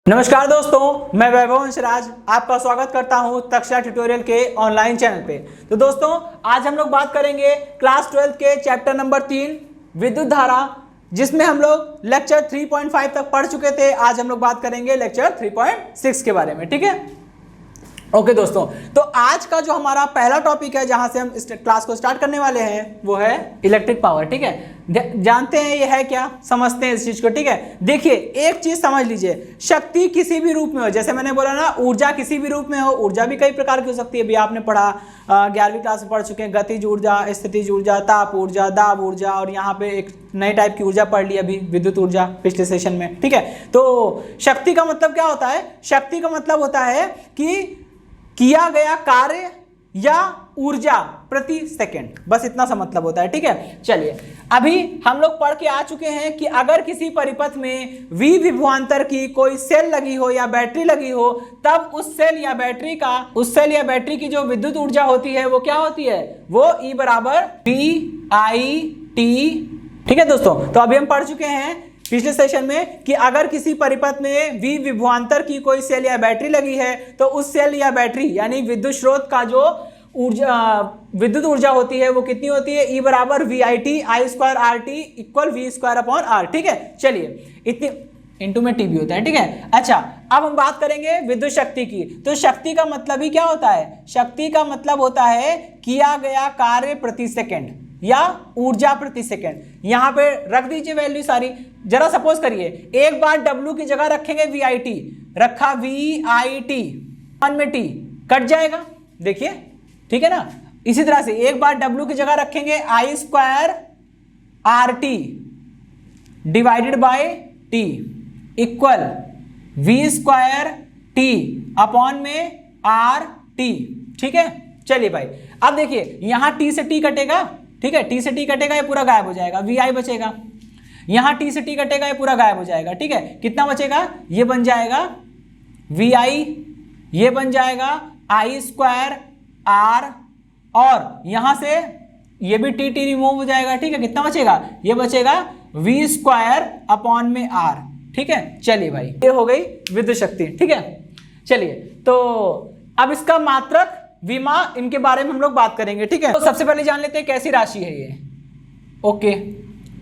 नमस्कार दोस्तों, मैं वैभव हंसराज आपका स्वागत करता हूं तक्षशिला ट्यूटोरियल के ऑनलाइन चैनल पे। तो दोस्तों, आज हम लोग बात करेंगे क्लास 12 के चैप्टर नंबर 3 विद्युत धारा, जिसमें हम लोग लेक्चर 3.5 तक पढ़ चुके थे। आज हम लोग बात करेंगे लेक्चर 3.6 के बारे में। ठीक है, ओके दोस्तों, तो आज का जो हमारा पहला टॉपिक है जहां से हम इस क्लास को स्टार्ट करने वाले हैं वो है इलेक्ट्रिक पावर। ठीक है, जानते हैं ये है क्या, समझते हैं इस चीज को। ठीक है, देखिए एक चीज समझ लीजिए, शक्ति किसी भी रूप में हो, जैसे मैंने बोला ना, ऊर्जा किसी भी रूप में हो। ऊर्जा भी कई प्रकार की हो सकती है, अभी आपने पढ़ा 11वीं क्लास में पढ़ चुके हैं, गतिज ऊर्जा, स्थितिज ऊर्जा, ताप ऊर्जा, दाब ऊर्जा, और यहाँ पे एक नई टाइप की ऊर्जा पढ़ ली अभी, विद्युत ऊर्जा, पिछले सेशन में। ठीक है, तो शक्ति का मतलब क्या होता है? शक्ति का मतलब होता है कि किया गया कार्य या ऊर्जा प्रति सेकंड, बस इतना सा मतलब होता है। ठीक है, चलिए अभी हम लोग पढ़ के आ चुके हैं कि अगर किसी परिपथ में V विभवांतर की कोई सेल लगी हो या बैटरी लगी हो, तब उस सेल या बैटरी की जो विद्युत ऊर्जा होती है वो क्या होती है? वो E बराबर VIT। ठीक है दोस्तों, तो अभी हम पढ़ चुके हैं पिछले सेशन में कि अगर किसी परिपथ में V विभवांतर की कोई सेल या बैटरी लगी है, तो उस सेल या बैटरी यानी विद्युत स्रोत का जो विद्युत ऊर्जा होती है वो कितनी होती है? E बराबर VIT I square RT equal V square upon R। ठीक है, चलिए इतनी इंटू में टी भी होता है। ठीक है, अच्छा अब हम बात करेंगे विद्युत शक्ति की। तो शक्ति का मतलब ही क्या होता है? शक्ति का मतलब होता है किया गया कार्य प्रति सेकंड या ऊर्जा प्रति सेकंड। यहां पे रख दीजिए वैल्यू सारी। जरा सपोज करिए, एक बार W की जगह रखेंगे VIT, रखा VIT, 1 में T कट जाएगा, देखिए, ठीक है ना। इसी तरह से एक बार W की जगह रखेंगे I square RT divided by T equal V square T upon में RT। ठीक है, चलिए भाई, अब देखिए यहां T से T कटेगा। ठीक है, T से T कटेगा, ये पूरा गायब हो जाएगा, VI बचेगा। यहां T से T कटेगा, ये पूरा गायब हो जाएगा। ठीक है, कितना बचेगा? ये बन जाएगा VI, ये बन जाएगा I स्क्वायर R, और यहां से ये भी T रिमूव हो जाएगा। ठीक है, कितना बचेगा? ये बचेगा V स्क्वायर अपॉन में R। ठीक है, चलिए भाई, ये हो गई विद्युत शक्ति। ठीक है, चलिए तो अब इसका मात्रक, विमा, इनके बारे में हम लोग बात करेंगे। ठीक है, तो सबसे पहले जान लेते हैं कैसी राशि है ये। ओके,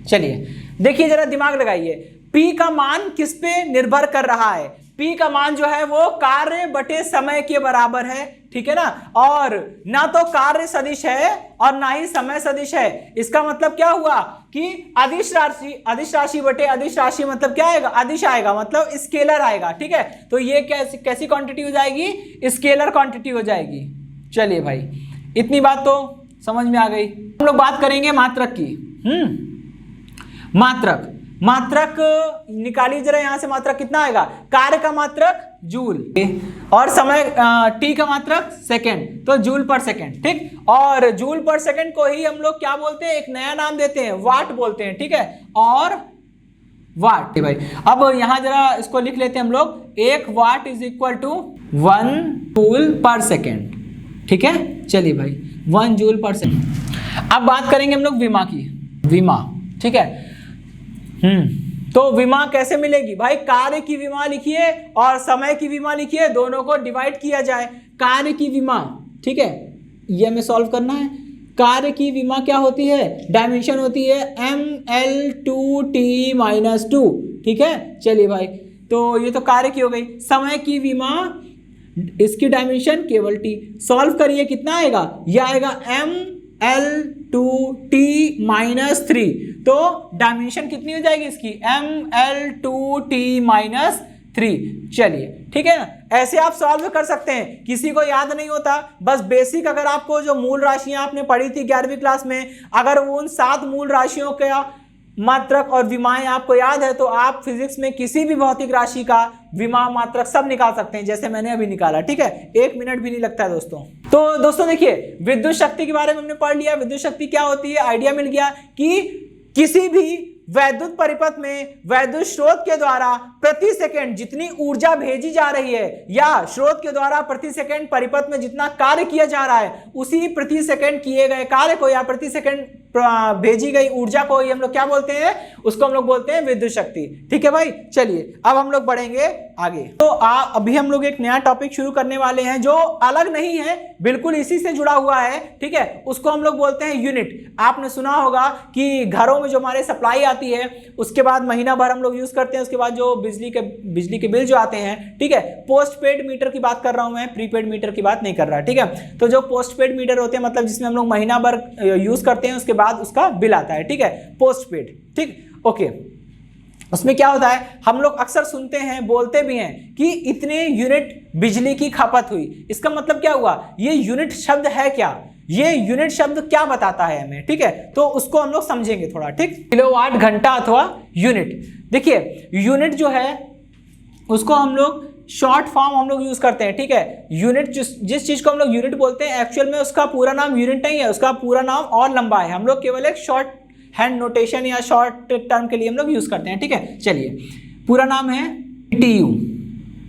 चलिए देखिए, जरा दिमाग लगाइए, P का मान किस पे निर्भर कर रहा है? P का मान जो है वो कार्य बटे समय के बराबर है। ठीक है ना, और ना तो कार्य सदिश है और ना ही समय सदिश है। इसका मतलब क्या हुआ कि अदिश राशि बटे अदिश राशि मतलब क्या आएगा? अदिश आएगा, मतलब स्केलर आएगा। ठीक है, तो ये कैसी क्वांटिटी हो जाएगी? स्केलर क्वांटिटी हो जाएगी। चलिए भाई, इतनी बात तो समझ में आ गई। हम लोग बात करेंगे मात्रक की। मात्रक निकालिए जरा, यहां से मात्रक कितना आएगा? कार्य का मात्रक जूल, और समय T का मात्रक सेकंड, तो जूल पर सेकंड। ठीक, और जूल पर सेकंड को ही हम लोग क्या बोलते हैं? एक नया नाम देते हैं, वाट बोलते हैं। ठीक है, और वाट भाई, अब यहां जरा इसको लिख लेते हैं हम लोग, 1 watt is equal to 1 joule per second. ठीक है, चलिए भाई, 1 जूल पर सेकेंड। अब बात करेंगे हम लोग विमा की। विमा, ठीक है, तो विमा कैसे मिलेगी भाई? कार्य की विमा लिखिए और समय की विमा लिखिए, दोनों को डिवाइड किया जाए। कार्य की विमा, ठीक है, ये हमें सॉल्व करना है। कार्य की विमा क्या होती है? डायमेंशन होती है ML2T-2। ठीक है, चलिए भाई, तो ये तो कार्य की हो गई। समय की विमा, इसकी डायमेंशन केवल T। सॉल्व करिए, कितना आएगा? यह आएगा ML2T-3। तो डायमेंशन कितनी हो जाएगी इसकी? ML2T-3। चलिए, ठीक है ना, ऐसे आप सॉल्व कर सकते हैं। किसी को याद नहीं होता, बस बेसिक, अगर आपको जो मूल राशियां आपने पढ़ी थी 11वीं क्लास में, अगर उन 7 मूल राशियों का मात्रक और विमाएं आपको याद है, तो आप फिजिक्स में किसी भी भौतिक राशि का विमा, मात्रक सब निकाल सकते हैं, जैसे मैंने अभी निकाला। ठीक है, 1 मिनट भी नहीं लगता है दोस्तों। तो दोस्तों देखिए, विद्युत शक्ति के बारे में हमने पढ़ लिया। विद्युत शक्ति क्या होती है, आइडिया मिल गया कि किसी भी वैद्युत परिपथ में वैद्युत स्रोत के द्वारा प्रति सेकंड जितनी ऊर्जा भेजी जा रही है, या स्रोत के द्वारा प्रति सेकंड परिपथ में जितना कार्य किया जा रहा है, उसी प्रति सेकंड किए गए कार्य को या प्रति सेकंड भेजी गई ऊर्जा को हम लोग क्या बोलते हैं? उसको हम लोग बोलते हैं विद्युत शक्ति। ठीक है भाई, चलिए अब हम लोग बढ़ेंगे आगे। तो अभी हम लोग एक नया टॉपिक शुरू करने वाले हैं जो अलग नहीं है, बिल्कुल इसी से जुड़ा हुआ है, ठीक है। उसको हम लोग बोलते हैं यूनिट। आपने सुना होगा कि घरों में जो हमारे सप्लाई आती है, उसके बाद महीना भर हम लोग यूज करते हैं, उसके बाद जो बिजली के बिल जो आते हैं, ठीक है। पोस्ट पेड मीटर की बात कर रहा हूं मैं, प्रीपेड मीटर की बात नहीं कर रहा, ठीक है। तो जो पोस्ट पेड मीटर होते हैं, मतलब जिसमें हम लोग महीना भर यूज करते हैं, उसके बाद उसका बिल आता है, ठीक है, पोस्ट पेड, ठीक, ओके। उसमें क्या होता है, हम लोग अक्सर सुनते हैं, बोलते भी हैं कि इतने यूनिट बिजली की खपत हुई। इसका मतलब क्या हुआ, ये यूनिट शब्द है क्या, ये यूनिट शब्द क्या बताता है हमें, ठीक है। तो उसको हम लोग समझेंगे थोड़ा, ठीक। किलोवाट घंटा अथवा यूनिट। देखिए यूनिट जो है उसको हम लोग शॉर्ट फॉर्म हम लोग यूज करते हैं, ठीक है। यूनिट जिस चीज को हम लोग यूनिट बोलते हैं, एक्चुअल में उसका पूरा नाम यूनिट नहीं है, उसका पूरा नाम और लंबा है। हम लोग केवल एक शॉर्ट हैंड नोटेशन या शॉर्ट टर्म के लिए हम लोग यूज करते हैं, ठीक है। चलिए, पूरा नाम है BTU,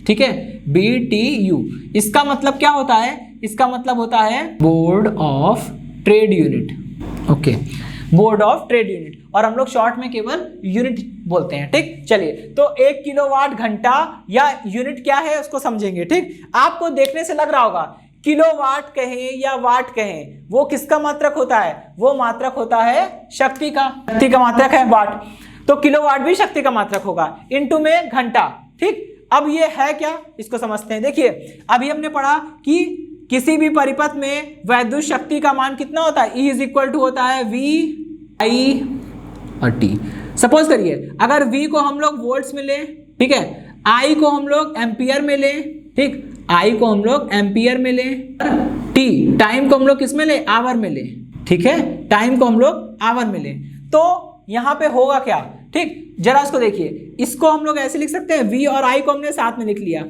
ठीक है, BTU। इसका मतलब क्या होता है, इसका मतलब होता है board of trade unit, okay, board of trade unit, और हम लोग शॉर्ट में केवल यूनिट बोलते हैं, ठीक। चलिए, तो 1 किलोवाट घंटा या यूनिट क्या है उसको समझेंगे, ठीक। आपको देखने से लग रहा होगा किलोवाट कहें या वाट कहें, वो किसका मात्रक होता है, वो मात्रक होता है शक्ति का, शक्ति का मात्रक है वाट। तो किलोवाट भी शक्ति का मात्रक होगा, इनटू में घंटा, ठीक। अब ये है क्या, इसको समझते हैं। देखिए, अभी हमने पढ़ा कि किसी भी परिपथ में वैद्युत शक्ति का मान कितना होता है, E इज इक्वल टू होता है VI और T। सपोज करिए अगर V को हम लोग वोल्ट्स में लें, ठीक है, I को हम लोग एम्पियर में लें, ठीक, I को हम लोग एम्पियर में लें, T टाइम को हम लोग किस में लें, आवर में लें, ठीक है, टाइम को हम लोग आवर में लें, तो यहां पे होगा क्या, ठीक। जरा इसको देखिए, इसको हम लोग ऐसे लिख सकते हैं, V और I को हमने साथ में लिख लिया।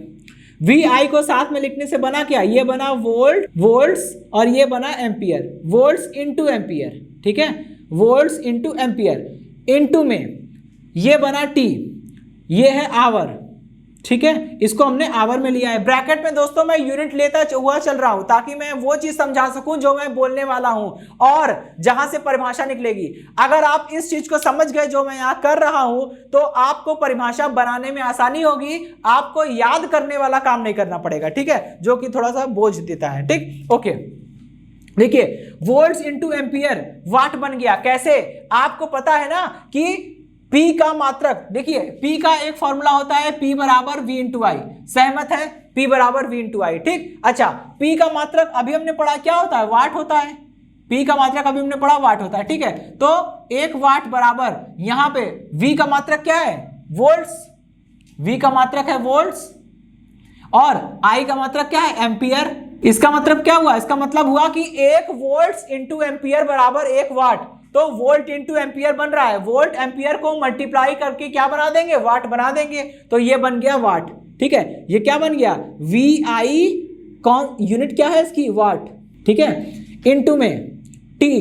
VI को साथ में लिखने से बना क्या, ये बना वोल्ट्स और ये बना एम्पियर, वोल्ट्स इंटू एम्पियर, ठीक है, वोल्ट्स इंटू एम्पियर, इंटू में ये बना T, ये है आवर, ठीक है, इसको हमने आवर में लिया है। ब्रैकेट में दोस्तों मैं यूनिट लेता हुआ चल रहा हूं ताकि मैं वो चीज समझा सकूं जो मैं बोलने वाला हूं और जहां से परिभाषा निकलेगी। अगर आप इस चीज को समझ गए जो मैं यहां कर रहा हूं, तो आपको परिभाषा बनाने में आसानी होगी, आपको याद करने वाला काम नहीं करना पड़ेगा, ठीक है, जो कि थोड़ा सा बोझ देता है, ठीक, ओके। देखिए, वोल्ट्स इंटू एम्पियर वाट बन गया, कैसे, आपको पता है ना कि P का मात्रक, देखिए P का एक फॉर्मूला होता है P बराबर V इंटू आई, सहमत है, P बराबर V इंटू आई, ठीक। अच्छा, P का मात्रक अभी हमने पढ़ा क्या होता है, वाट होता है, P का मात्रक अभी हमने पढ़ा वाट होता है, ठीक है। तो 1 वाट बराबर यहां पे V का मात्रक क्या है, वोल्ट्स, V का मात्रक है वोल्ट्स, और I का मात्रक क्या है, एम्पियर। इसका मतलब क्या हुआ, इसका मतलब हुआ कि 1 वोल्ट्स इंटू एम्पियर बराबर 1 वाट, तो वोल्ट इंटू एम्पियर बन रहा है, वोल्ट एम्पियर को मल्टीप्लाई करके क्या बना देंगे, वाट बना देंगे, तो ये बन गया वाट, ठीक है। ये क्या बन गया, VI, कौन यूनिट क्या है इसकी, वाट, ठीक है, इंटू में T,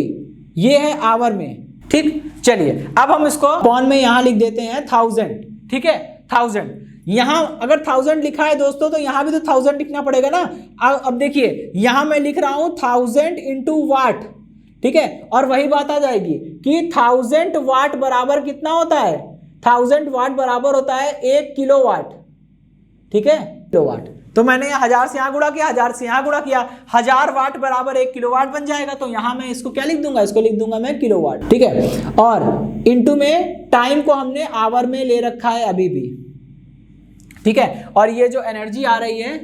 ये है आवर में, ठीक। चलिए, अब हम इसको पॉन में यहां लिख देते हैं 1000, ठीक है, 1000। यहां अगर 1000 लिखा है दोस्तों, तो यहां भी तो 1000 लिखना पड़ेगा ना। अब देखिए, यहां मैं लिख रहा हूं 1000 इंटू वाट, ठीक है, और वही बात आ जाएगी कि 1000 वाट बराबर कितना होता है, 1000 वाट बराबर होता है 1 किलोवाट, ठीक है, किलोवाट। तो मैंने 1000 से यहां गुणा किया, 1000 से यहां गुणा किया, 1000 वाट बराबर 1 किलोवाट बन जाएगा। तो यहां मैं इसको क्या लिख दूंगा, इसको लिख दूंगा मैं किलोवाट, ठीक है, और इंटू में टाइम को हमने आवर में ले रखा है अभी भी, ठीक है। और ये जो एनर्जी आ रही है,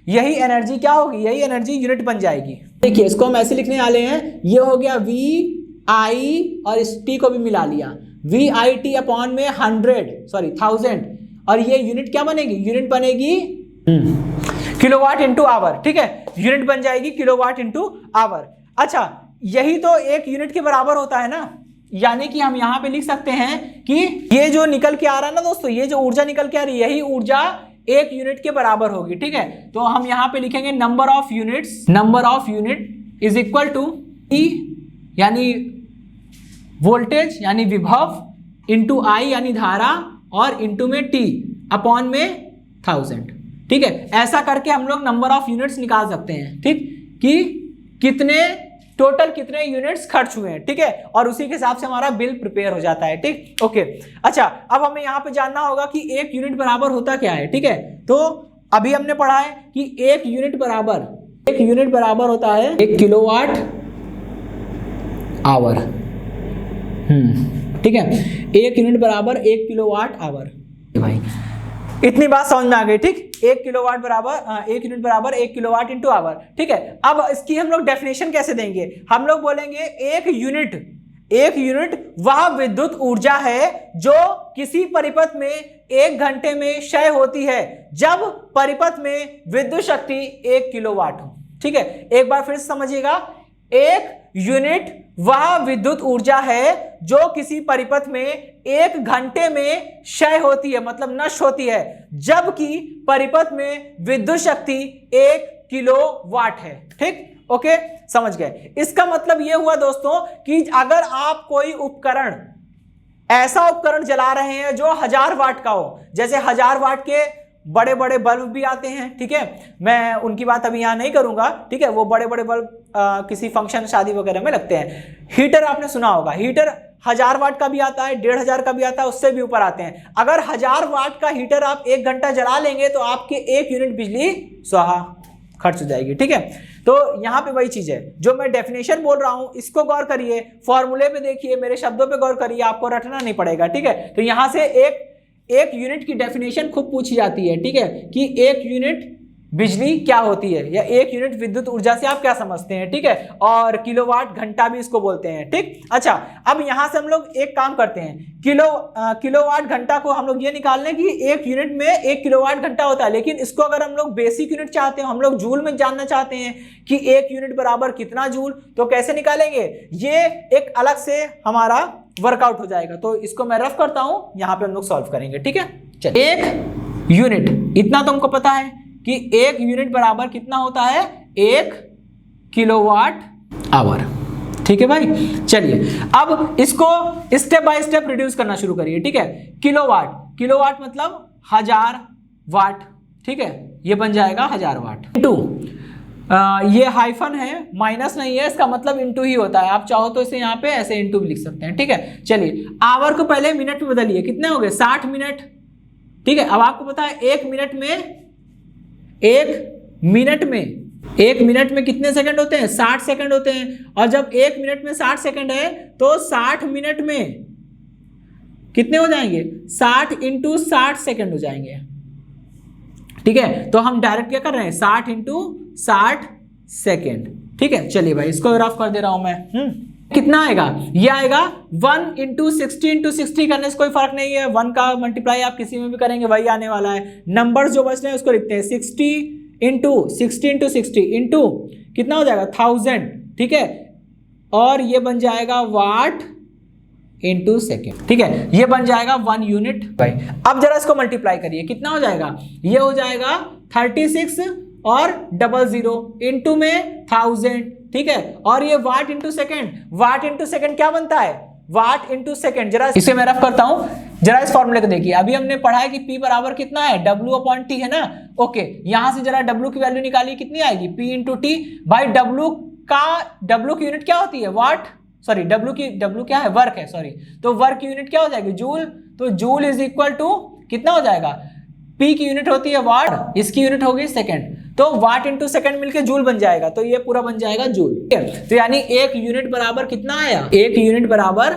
यही एनर्जी क्या होगी, यही एनर्जी यूनिट बन जाएगी। देखिए, इसको हम ऐसे लिखने वाले हैं, ये हो गया VI और इस T को भी मिला लिया, VIT अपॉन में 1000, और ये यूनिट क्या बनेगी, यूनिट बनेगी किलोवाट इंटू आवर, ठीक है, यूनिट बन जाएगी किलोवाट इंटू आवर। अच्छा, यही तो एक यूनिट के बराबर होता है ना, यानी कि हम यहां पे लिख सकते हैं कि ये जो निकल के आ रहा है ना दोस्तों, ये जो ऊर्जा निकल के आ रही है, यही ऊर्जा 1 यूनिट के बराबर होगी, ठीक है। तो हम यहां पे लिखेंगे number of unit is equal to E यानी वोल्टेज यानी विभव, इंटू I यानी धारा, और इंटू में T अपॉन में 1000, ठीक है। ऐसा करके हम लोग नंबर ऑफ यूनिट्स निकाल सकते हैं, ठीक, कि कितने टोटल कितने यूनिट्स खर्च हुए हैं, ठीक है, और उसी के हिसाब से हमारा बिल प्रिपेयर हो जाता है, ठीक, ओके। अच्छा, अब हमें यहाँ पे जानना होगा कि 1 यूनिट बराबर होता क्या है, ठीक है। तो अभी हमने पढ़ा है कि 1 यूनिट बराबर होता है 1 किलोवाट आवर, ठीक है, 1 यूनिट बराबर 1 किलोवाट आवर। भाई इतनी बात समझ में आ गई, ठीक। 1 किलोवाट बराबर 1 यूनिट बराबर 1 किलोवाट इंटू आवर, ठीक है। अब इसकी हम लोग डेफिनेशन कैसे देंगे, हम लोग बोलेंगे 1 यूनिट वह विद्युत ऊर्जा है जो किसी परिपथ में 1 घंटे में क्षय होती है जब परिपथ में विद्युत शक्ति 1 किलोवाट हो, ठीक है। एक बार फिर से समझिएगा, 1 यूनिट वह विद्युत ऊर्जा है जो किसी परिपथ में 1 घंटे में क्षय होती है, मतलब नष्ट होती है, जबकि परिपथ में विद्युत शक्ति 1 किलोवाट है, ठीक, ओके, समझ गए। इसका मतलब यह हुआ दोस्तों कि अगर आप कोई उपकरण, ऐसा उपकरण जला रहे हैं जो 1000 वाट का हो, जैसे 1000 वाट के बड़े बड़े बल्ब भी आते हैं, ठीक है, मैं उनकी बात अभी यहाँ नहीं करूंगा, ठीक है, वो बड़े बड़े बल्ब किसी फंक्शन शादी वगैरह में लगते हैं। हीटर आपने सुना होगा, हीटर 1000 वाट का भी आता है, 1500 का भी आता है, उससे भी ऊपर आते हैं। अगर 1000 वाट का हीटर आप 1 घंटा जला लेंगे तो आपके 1 यूनिट बिजली स्वाहा खर्च हो जाएगी, ठीक है। तो यहाँ पे वही चीज है जो मैं डेफिनेशन बोल रहा हूं, इसको गौर करिए, फॉर्मूले पे देखिए, मेरे शब्दों पे गौर करिए, आपको रटना नहीं पड़ेगा, ठीक है। तो यहाँ से एक यूनिट की डेफिनेशन खूब पूछी जाती है, ठीक है, कि 1 यूनिट बिजली क्या होती है, या 1 यूनिट विद्युत ऊर्जा से आप क्या समझते हैं, ठीक है, और किलोवाट घंटा भी इसको बोलते हैं, ठीक। अच्छा, अब यहां से हम लोग एक काम करते हैं, किलोवाट घंटा को हम लोग ये निकाल लें कि 1 यूनिट में 1 किलोवाट घंटा होता है, लेकिन इसको अगर हम लोग बेसिक यूनिट चाहते हैं, हम लोग जूल में जानना चाहते हैं कि 1 यूनिट बराबर कितना जूल, तो कैसे निकालेंगे, ये एक अलग से हमारा वर्कआउट हो जाएगा। तो इसको मैं रफ करता हूं, यहां पे हम लोग सॉल्व करेंगे, ठीक है। चलिए, 1 यूनिट, इतना तो हमको पता है कि 1 यूनिट बराबर कितना होता है, 1 किलोवाट आवर, ठीक है भाई। चलिए, अब इसको स्टेप बाय स्टेप रिड्यूस करना शुरू करिए, ठीक है। किलोवाट मतलब 1000 वाट, ठीक है, ये बन जाएगा 1000 वाट इंटू, ये हाइफन है, माइनस नहीं है, इसका मतलब इंटू ही होता है, आप चाहो तो इसे यहाँ पे ऐसे इंटू भी लिख सकते हैं, ठीक है। चलिए, आवर को पहले मिनट में बदलिए, कितने हो गए, 60 मिनट, ठीक है। अब आपको पता है 1 मिनट में कितने सेकंड होते हैं, 60 सेकंड होते हैं, और जब 1 मिनट में 60 सेकंड है तो 60 मिनट में कितने हो जाएंगे, 60 इंटू 60 सेकंड हो जाएंगे, ठीक है। तो हम डायरेक्ट क्या कर रहे हैं, 60 इंटू 60 सेकेंड, ठीक है। चलिए भाई, इसको रफ कर दे रहा हूं मैं, कितना आएगा, ये आएगा 1 इंटू 60 करने से कोई फर्क नहीं है, 1 का मल्टीप्लाई आप किसी में भी करेंगे वही आने वाला है। नंबर्स जो बच रहे हैं उसको लिखते हैं 60 इंटू 60 इंटू कितना हो जाएगा 1000, ठीक है, और ये बन जाएगा वाट इंटू सेकेंड, ठीक है, ये बन जाएगा 1 यूनिट भाई। अब जरा इसको मल्टीप्लाई करिए, कितना हो जाएगा, ये हो जाएगा 36 और 00 इंटू में 1000, ठीक है, और ये वाट इंटू सेकेंड क्या बनता है, वाट इंटू सेकेंड। जरा इसे मैं रफ करता हूं, जरा इस फॉर्मूले को देखिए, अभी हमने पढ़ा है कि P बराबर कितना है, W/T है ना, ओके। यहां से जरा W की वैल्यू निकालिए, कितनी आएगी, P इंटू टी भाई। W की यूनिट क्या होती है, वाट, सॉरी W क्या है, वर्क है, सॉरी, तो वर्क की यूनिट क्या हो जाएगी, जूल, तो जूल इज इक्वल टू कितना हो जाएगा, P की यूनिट होती है वाट, इसकी यूनिट होगी सेकंड, तो वाट इंटू सेकंड मिलके जूल बन जाएगा, तो ये पूरा बन जाएगा जूल, ठीक है। तो यानी 1 यूनिट बराबर कितना आया, 1 यूनिट बराबर,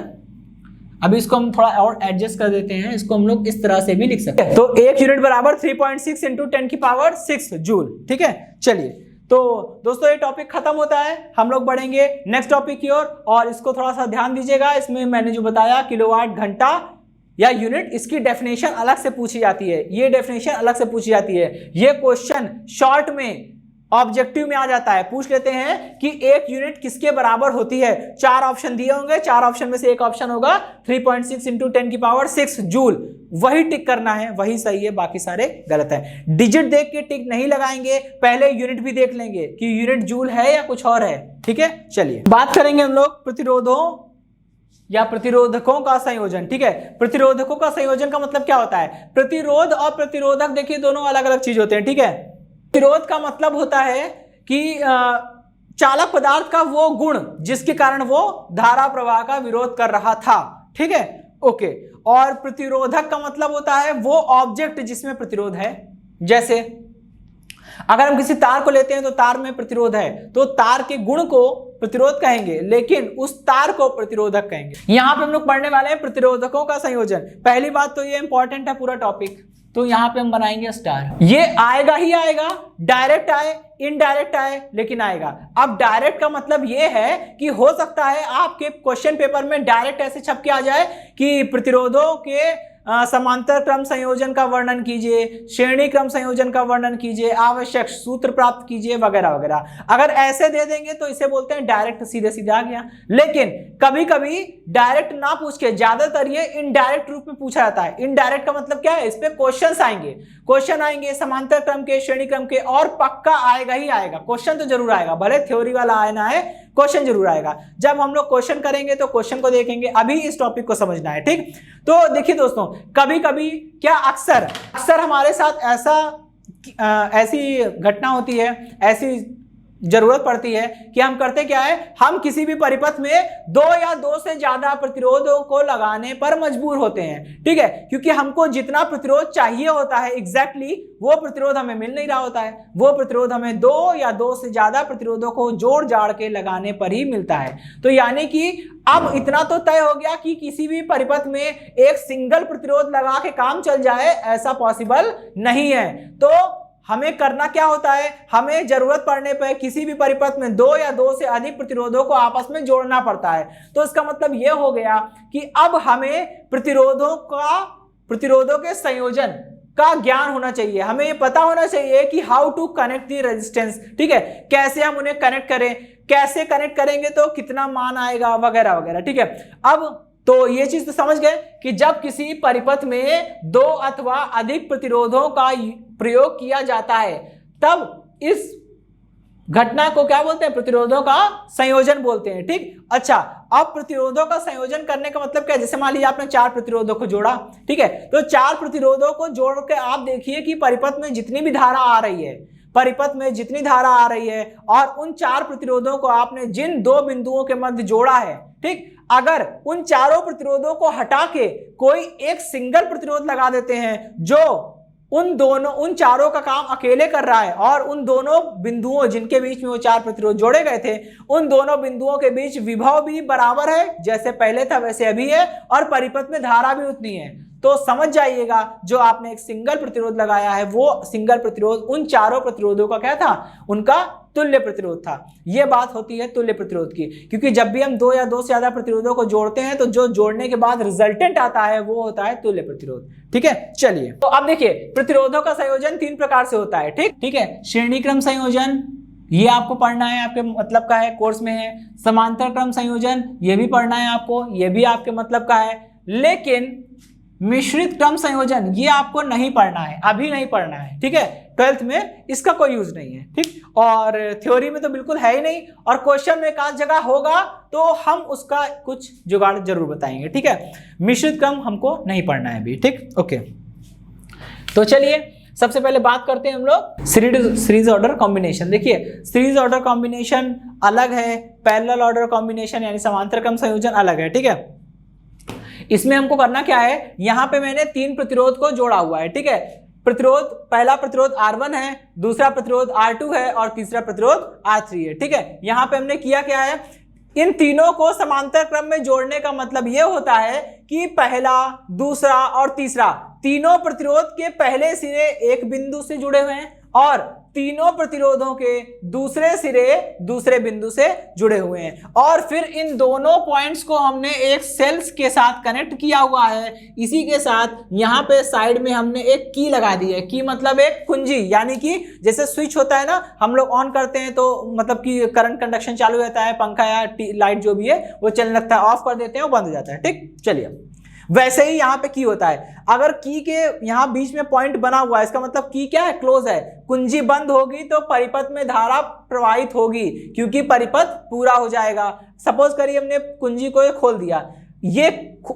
अभी इसको हम थोड़ा और एडजस्ट कर देते हैं, इसको हम लोग इस तरह से भी लिख सकते हैं, तो 1 यूनिट बराबर 3.6 इंटू 10 की पावर 6 जूल, ठीक है। चलिए, तो दोस्तों ये टॉपिक खत्म होता है, हम लोग बढ़ेंगे नेक्स्ट टॉपिक की ओर, और इसको थोड़ा सा ध्यान दीजिएगा, इसमें मैंने जो बताया किलोवाट घंटा या यूनिट, इसकी डेफिनेशन अलग से पूछी जाती है, ये डेफिनेशन अलग से पूछी जाती है, ये क्वेश्चन शॉर्ट में ऑब्जेक्टिव में आ जाता है, पूछ लेते हैं कि 1 यूनिट किसके बराबर होती है, 4 ऑप्शन दिए होंगे, 4 ऑप्शन में से एक ऑप्शन होगा 3.6 इंटू 10 की पावर 6 जूल, वही टिक करना है, वही सही है, बाकी सारे गलत है। डिजिट देख के टिक नहीं लगाएंगे, पहले यूनिट भी देख लेंगे कि यूनिट जूल है या कुछ और है, ठीक है। चलिए, बात करेंगे हम लोग प्रतिरोधों या प्रतिरोधकों का संयोजन, ठीक है। प्रतिरोधकों का संयोजन का मतलब क्या होता है, प्रतिरोध और प्रतिरोधक देखिए दोनों अलग अलग चीज होते हैं, ठीक है। प्रतिरोध का मतलब होता है कि चालक पदार्थ का वो गुण जिसके कारण वो धारा प्रवाह का विरोध कर रहा था। ठीक है, ओके। और प्रतिरोधक का मतलब होता है वो ऑब्जेक्ट जिसमें प्रतिरोध है। जैसे अगर हम किसी तार को लेते हैं तो तार में प्रतिरोध है, तो तार के गुण को प्रतिरोध कहेंगे, लेकिन उस तार को प्रतिरोधक कहेंगे। यहां पे हम लोग पढ़ने वाले हैं प्रतिरोधकों का संयोजन। पहली बात तो ये इंपॉर्टेंट है पूरा टॉपिक, तो यहां पे हम बनाएंगे स्टार। ये आएगा ही आएगा, डायरेक्ट आए इनडायरेक्ट आए, लेकिन आएगा। अब डायरेक्ट का मतलब ये है कि हो सकता है आपके क्वेश्चन पेपर में डायरेक्ट ऐसे छप के आ जाए कि प्रतिरोधों के समांतर क्रम संयोजन का वर्णन कीजिए, श्रेणी क्रम संयोजन का वर्णन कीजिए, आवश्यक सूत्र प्राप्त कीजिए, वगैरह वगैरह। अगर ऐसे दे देंगे तो इसे बोलते हैं डायरेक्ट, सीधे सीधे आ गया। लेकिन कभी कभी डायरेक्ट ना पूछ के ज्यादातर ये इनडायरेक्ट रूप में पूछा जाता है। इनडायरेक्ट का मतलब क्या है, इस पे क्वेश्चन आएंगे समांतर क्रम के, श्रेणी क्रम के, और पक्का आएगा ही आएगा। क्वेश्चन तो जरूर आएगा, भले थ्योरी वाला आए ना है, क्वेश्चन जरूर आएगा। जब हम लोग क्वेश्चन करेंगे तो क्वेश्चन को देखेंगे, अभी इस टॉपिक को समझना है। ठीक, तो देखिए दोस्तों, कभी कभी क्या अक्सर हमारे साथ ऐसी घटना होती है, ऐसी जरूरत पड़ती है कि हम करते क्या है, हम किसी भी परिपथ में दो या दो से ज्यादा प्रतिरोधों को लगाने पर मजबूर होते हैं। ठीक है, क्योंकि हमको जितना प्रतिरोध चाहिए होता है एग्जैक्टली वो प्रतिरोध हमें मिल नहीं रहा होता है। वो प्रतिरोध हमें दो या दो से ज्यादा प्रतिरोधों को जोड़ जाड़ के लगाने पर ही मिलता है। तो यानी कि अब इतना तो तय हो गया कि किसी भी परिपथ में एक सिंगल प्रतिरोध लगा के काम चल जाए, ऐसा पॉसिबल नहीं है। तो हमें करना क्या होता है, हमें जरूरत पड़ने पर किसी भी परिपथ में दो या दो से अधिक प्रतिरोधों को आपस में जोड़ना पड़ता है। तो इसका मतलब यह हो गया कि अब हमें प्रतिरोधों के संयोजन का ज्ञान होना चाहिए। हमें यह पता होना चाहिए कि how to connect the resistance. ठीक है, कैसे हम उन्हें कनेक्ट करें, कैसे कनेक्ट करेंगे तो कितना मान आएगा, वगैरह वगैरह। ठीक है, अब तो ये चीज तो समझ गए कि जब किसी परिपथ में दो अथवा अधिक प्रतिरोधों का प्रयोग किया जाता है तब इस घटना को क्या बोलते हैं, प्रतिरोधों का संयोजन बोलते हैं। ठीक, अच्छा, अब प्रतिरोधों का संयोजन करने का मतलब क्या है, जैसे मान लीजिए आपने चार प्रतिरोधों को जोड़ा। ठीक है, तो चार प्रतिरोधों को जोड़ के आप देखिए कि परिपथ में जितनी भी धारा आ रही है, और उन चार प्रतिरोधों को आपने जिन दो बिंदुओं के मध्य जोड़ा है, ठीक, अगर उन चारों प्रतिरोधों को हटा के कोई एक सिंगल प्रतिरोध लगा देते हैं जो उन चारों का काम अकेले कर रहा है, और उन दोनों बिंदुओं जिनके बीच में वो चार प्रतिरोध जोड़े गए थे, उन दोनों बिंदुओं के बीच विभव भी बराबर है, जैसे पहले था वैसे अभी है, और परिपथ में धारा भी उतनी है, तो समझ जाइएगा जो आपने एक सिंगल प्रतिरोध लगाया है वो सिंगल प्रतिरोध उन चारों प्रतिरोधों का क्या था, उनका तुल्य प्रतिरोध था। यह बात होती है तुल्य प्रतिरोध की, क्योंकि जब भी हम दो या दो से ज्यादा प्रतिरोधों को जोड़ते हैं तो जो जोड़ने के बाद रिजल्टेंट आता है वो होता है तुल्य प्रतिरोध। ठीक है, चलिए तो अब देखिए प्रतिरोधों का संयोजन तीन प्रकार से होता है। ठीक है, श्रेणी क्रम संयोजन, ये आपको पढ़ना है, आपके मतलब का है, कोर्स में है। समांतर क्रम संयोजन, ये भी पढ़ना है आपको, ये भी आपके मतलब का है। लेकिन मिश्रित क्रम संयोजन ये आपको नहीं पढ़ना है, अभी नहीं पढ़ना है। ठीक है, 12th में इसका कोई यूज नहीं है। ठीक, और थ्योरी में तो बिल्कुल है ही नहीं, और क्वेश्चन में एक आध जगह होगा तो हम उसका कुछ जुगाड़ जरूर बताएंगे। ठीक है, मिश्रित क्रम हमको नहीं पढ़ना है अभी। ठीक, ओके, तो चलिए सबसे पहले बात करते हैं हम लोग सीरीज ऑर्डर कॉम्बिनेशन। देखिए सीरीज ऑर्डर कॉम्बिनेशन अलग है, पैरेलल ऑर्डर कॉम्बिनेशन यानी समांतर क्रम संयोजन अलग है। ठीक है, इसमें हमको करना क्या है, यहां पे मैंने तीन प्रतिरोध को जोड़ा हुआ है। ठीक है, पहला प्रतिरोध R1 है, दूसरा प्रतिरोध R2 है, और तीसरा प्रतिरोध R3 है। ठीक है, यहां पे हमने किया क्या है, इन तीनों को समांतर क्रम में जोड़ने का मतलब यह होता है कि पहला, दूसरा और तीसरा तीनों प्रतिरोध के पहले सिरे एक बिंदु से जुड़े हुए हैं, और तीनों प्रतिरोधों के दूसरे सिरे दूसरे बिंदु से जुड़े हुए हैं, और फिर इन दोनों पॉइंट्स को हमने एक सेल्स के साथ कनेक्ट किया हुआ है। इसी के साथ यहाँ पे साइड में हमने एक की लगा दी है। की मतलब एक कुंजी, यानी कि जैसे स्विच होता है ना, हम लोग ऑन करते हैं तो मतलब कि करंट कंडक्शन चालू रहता है, पंखा या लाइट जो भी है वो चलने लगता है, ऑफ कर देते हैं वो बंद हो जाता है। ठीक, चलिए वैसे ही यहाँ पे की होता है। अगर की के यहाँ बीच में पॉइंट बना हुआ है, इसका मतलब की क्या है, क्लोज है। कुंजी बंद होगी तो परिपथ में धारा प्रवाहित होगी, क्योंकि परिपथ पूरा हो जाएगा। सपोज करिए हमने कुंजी को खोल दिया, ये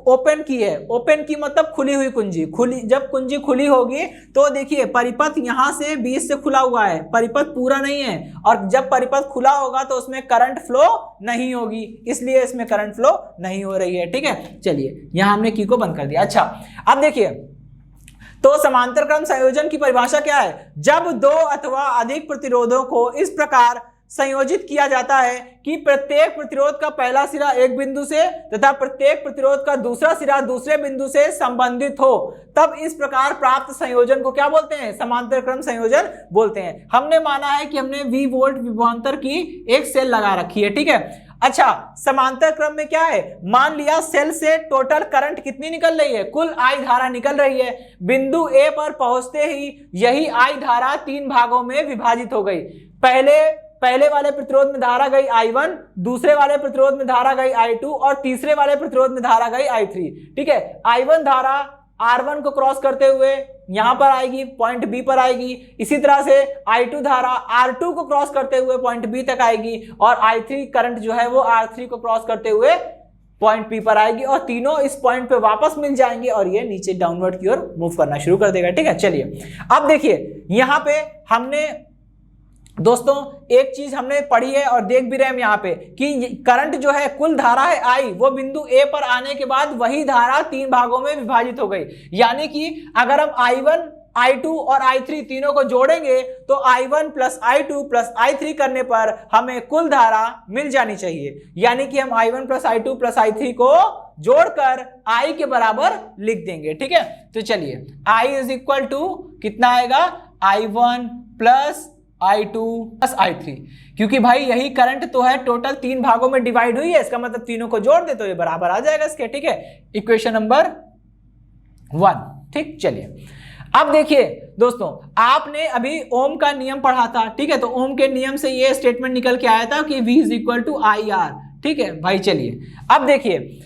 ओपन की है, ओपन की मतलब खुली हुई कुंजी, खुली, जब कुंजी खुली होगी तो देखिए परिपथ यहां से बीच से खुला हुआ है, परिपथ पूरा नहीं है, और जब परिपथ खुला होगा तो उसमें करंट फ्लो नहीं होगी, इसलिए इसमें करंट फ्लो नहीं हो रही है। ठीक है, चलिए यहां हमने की को बंद कर दिया। अच्छा अब देखिए, तो समांतर क्रम संयोजन की परिभाषा क्या है? जब दो अथवा अधिक प्रतिरोधों को इस प्रकार संयोजित किया जाता है कि प्रत्येक प्रतिरोध का पहला सिरा एक बिंदु से तथा प्रत्येक प्रतिरोध का दूसरा सिरा दूसरे बिंदु से संबंधित हो, तब इस प्रकार प्राप्त संयोजन को क्या बोलते हैं? समांतर क्रम संयोजन बोलते हैं। हमने माना है कि हमने V वोल्ट विभवांतर की एक सेल लगा रखी है। ठीक है, अच्छा समांतर क्रम में क्या है? मान लिया सेल से टोटल करंट कितनी निकल रही है? कुल I धारा निकल रही है। बिंदु A पर पहुंचते ही यही I धारा 3 भागों में विभाजित हो गई। पहले वाले प्रतिरोध में धारा गई I1, दूसरे वाले प्रतिरोध में धारा गई I2 और तीसरे वाले प्रतिरोध में धारा गई I3। ठीक है, I1 धारा R1 को क्रॉस करते हुए यहां पर आएगी, पॉइंट B पर आएगी। इसी तरह से I2 धारा R2 को क्रॉस करते हुए पॉइंट B तक आएगी, और I3 करंट जो है वो R3 को क्रॉस करते हुए पॉइंट P पर आएगी, और तीनों इस पॉइंट पे वापस मिल जाएंगे और ये नीचे डाउनवर्ड की ओर मूव करना शुरू कर देगा। ठीक है, चलिए अब देखिए यहां पे हमने दोस्तों एक चीज हमने पढ़ी है और देख भी रहे हैं यहाँ पे कि करंट जो है, कुल धारा है I, वो बिंदु A पर आने के बाद वही धारा 3 भागों में विभाजित हो गई। यानी कि अगर हम I1, I2 और I3 तीनों को जोड़ेंगे तो I1 plus I2 plus I3 करने पर हमें कुल धारा मिल जानी चाहिए। यानी कि हम I1 plus I2 plus I3 को जोड़कर I के बराबर लिख देंगे। ठीक है, तो चलिए I इज इक्वल टू कितना आएगा? I1 plus I2 plus I3, क्योंकि भाई यही करंट तो है, टोटल 3 भागों में डिवाइड हुई है, इसका मतलब तीनों को जोड़ दे तो ये बराबर आ जाएगा इसके। ठीक है, इक्वेशन नंबर 1। ठीक, चलिए अब देखिए दोस्तों, आपने अभी ओम का नियम पढ़ा था। ठीक है, तो ओम के नियम से ये स्टेटमेंट निकल के आया था कि V is equal to IR। ठीक है भाई, चलिए अब देखिए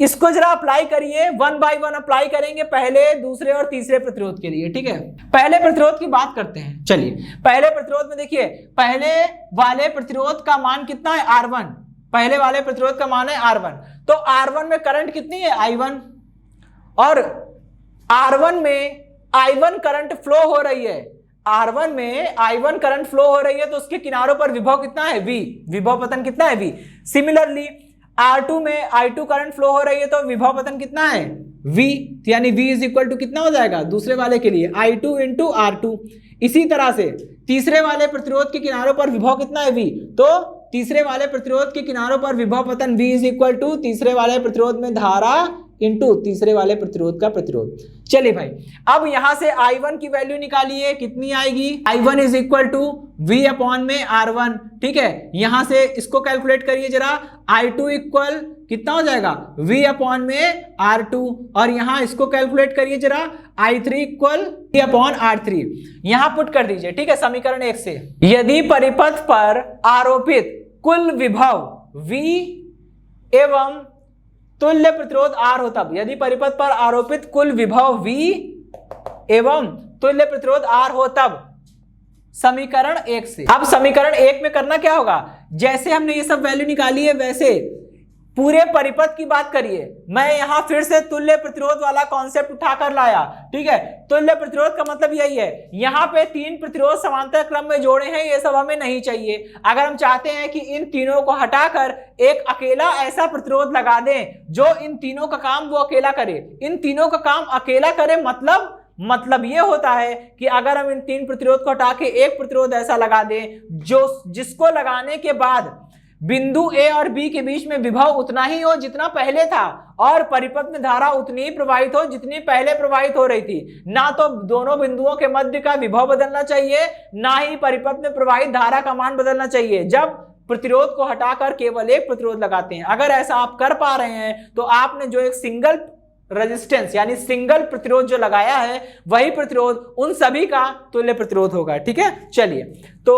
इसको जरा अप्लाई करिए, 1 बाय 1 अप्लाई करेंगे पहले, दूसरे और तीसरे प्रतिरोध के लिए। ठीक है, पहले प्रतिरोध की बात करते हैं। चलिए पहले प्रतिरोध में देखिए, पहले वाले प्रतिरोध का मान कितना है? R1। पहले वाले प्रतिरोध का मान है R1, तो R1 में करंट कितनी है? I1, और R1 में I1 करंट फ्लो हो रही है। R1 में I1 करंट फ्लो हो रही है, तो उसके किनारों पर विभव कितना है? V। विभव पतन कितना है? V। सिमिलरली R2 में I2 करंट फ्लो हो रही है, तो विभव पतन कितना है? V। यानी V इज इक्वल टू कितना हो जाएगा दूसरे वाले के लिए? I2 into R2। इसी तरह से तीसरे वाले प्रतिरोध के किनारों पर विभव कितना है? V। तो तीसरे वाले प्रतिरोध के किनारों पर विभव पतन V इज इक्वल टू तीसरे वाले प्रतिरोध में धारा इंटू तीसरे वाले प्रतिरोध का प्रतिरोध। चलिए भाई, अब यहां से I1 की वैल्यू निकालिए, कितनी आएगी? I1 is equal to V upon में R1। ठीक है, यहां से इसको कैलकुलेट करिए जरा। I2 इक्वल कितना हो जाएगा? V अपॉन में R2, और यहां इसको कैलकुलेट करिए जरा। I3 equal V upon R3, यहां पुट कर दीजिए। ठीक है, समीकरण 1 से यदि परिपथ पर आरोपित कुल विभव V एवं तुल्य प्रतिरोध R हो, तब यदि परिपथ पर आरोपित कुल विभव V एवं तुल्य प्रतिरोध R हो, तब समीकरण 1 से। अब समीकरण 1 में करना क्या होगा? जैसे हमने ये सब वैल्यू निकाली है वैसे पूरे परिपथ की बात करिए। मैं यहां फिर से तुल्य प्रतिरोध वाला कॉन्सेप्ट उठाकर लाया। ठीक है, तुल्य प्रतिरोध का मतलब यही है, यहां पे 3 प्रतिरोध समांतर क्रम में जोड़े हैं, ये सब हमें नहीं चाहिए। अगर हम चाहते हैं कि इन तीनों को हटाकर एक अकेला ऐसा प्रतिरोध लगा दें जो इन तीनों का काम वो अकेला करे, इन तीनों का काम अकेला करे, मतलब ये होता है कि अगर हम इन 3 प्रतिरोध को हटा के एक प्रतिरोध ऐसा लगा दें जिसको लगाने के बाद बिंदु A और B के बीच में विभव उतना ही हो जितना पहले था, और परिपथ में धारा उतनी ही प्रवाहित हो जितनी पहले प्रवाहित हो रही थी। ना तो दोनों बिंदुओं के मध्य का विभव बदलना चाहिए, ना ही परिपथ में प्रवाहित धारा का मान बदलना चाहिए, जब प्रतिरोध को हटाकर केवल एक प्रतिरोध लगाते हैं। अगर ऐसा आप कर पा रहे हैं तो आपने जो एक सिंगल रेजिस्टेंस यानी सिंगल प्रतिरोध जो लगाया है, वही प्रतिरोध उन सभी का तुल्य प्रतिरोध होगा। ठीक है, चलिए तो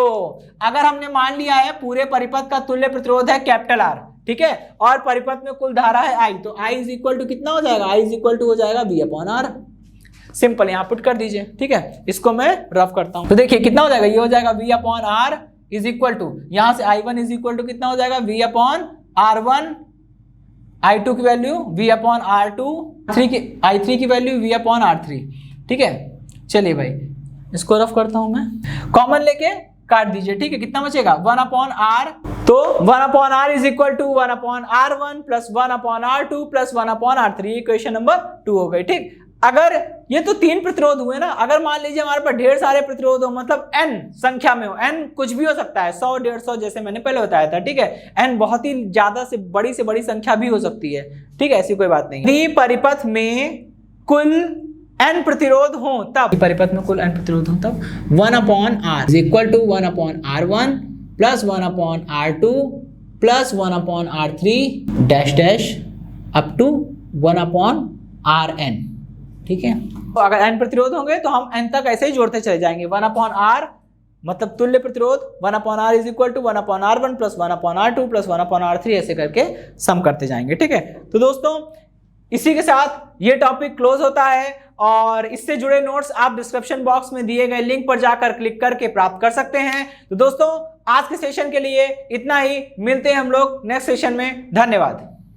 अगर हमने मान लिया है पूरे परिपथ का तुल्य प्रतिरोध है कैपिटल R, ठीक है, और परिपथ में कुल धारा है I, तो I इज इक्वल टू कितना हो जाएगा? I इज इक्वल टू हो जाएगा V अपॉन R। सिंपल, यहां पुट कर दीजिए। ठीक है, इसको मैं रफ करता हूं, तो देखिए कितना हो जाएगा? ये हो जाएगा V upon R is equal to, यहां से I1 इज इक्वल टू कितना हो जाएगा? V अपॉन R1 I2 की value V upon R2, I3 की वैल्यू V अपॉन R3। ठीक है, चलिए भाई इसको रफ करता हूं मैं, कॉमन लेके काट दीजिए। ठीक है, कितना बचेगा 1 अपॉन R, तो 1 upon R is equal to 1 upon R1 plus 1 upon R2 plus 1 upon R3, equation number 2 हो गई। ठीक, अगर ये तो 3 प्रतिरोध हुए ना, अगर मान लीजिए हमारे पास ढेर सारे प्रतिरोध हो, मतलब n संख्या में हो, n कुछ भी हो सकता है, 100 150 जैसे मैंने पहले बताया था। ठीक है, n बहुत ही ज्यादा से बड़ी संख्या भी हो सकती है। ठीक है, ऐसी कोई बात नहीं। यदि परिपथ में कुल n प्रतिरोध हो तब, परिपथ में कुल n प्रतिरोध हो तब 1 upon R is equal to 1 upon R1 plus 1 upon R2 plus 1 upon R3 dash dash up to 1 upon Rn। ठीक है, तो अगर n प्रतिरोध होंगे तो हम n तक ऐसे ही जोड़ते चले जाएंगे। 1 अपॉन R मतलब तुल्य प्रतिरोध, 1 upon R is equal to 1 upon R1 plus 1 upon R2 plus 1 upon R3, ऐसे करके सम करते जाएंगे। ठीक है, तो दोस्तों इसी के साथ ये टॉपिक क्लोज होता है, और इससे जुड़े नोट्स आप डिस्क्रिप्शन बॉक्स में दिए गए लिंक पर जाकर क्लिक करके प्राप्त कर सकते हैं। तो दोस्तों आज के सेशन के लिए इतना ही, मिलते हैं हम लोग नेक्स्ट सेशन में। धन्यवाद।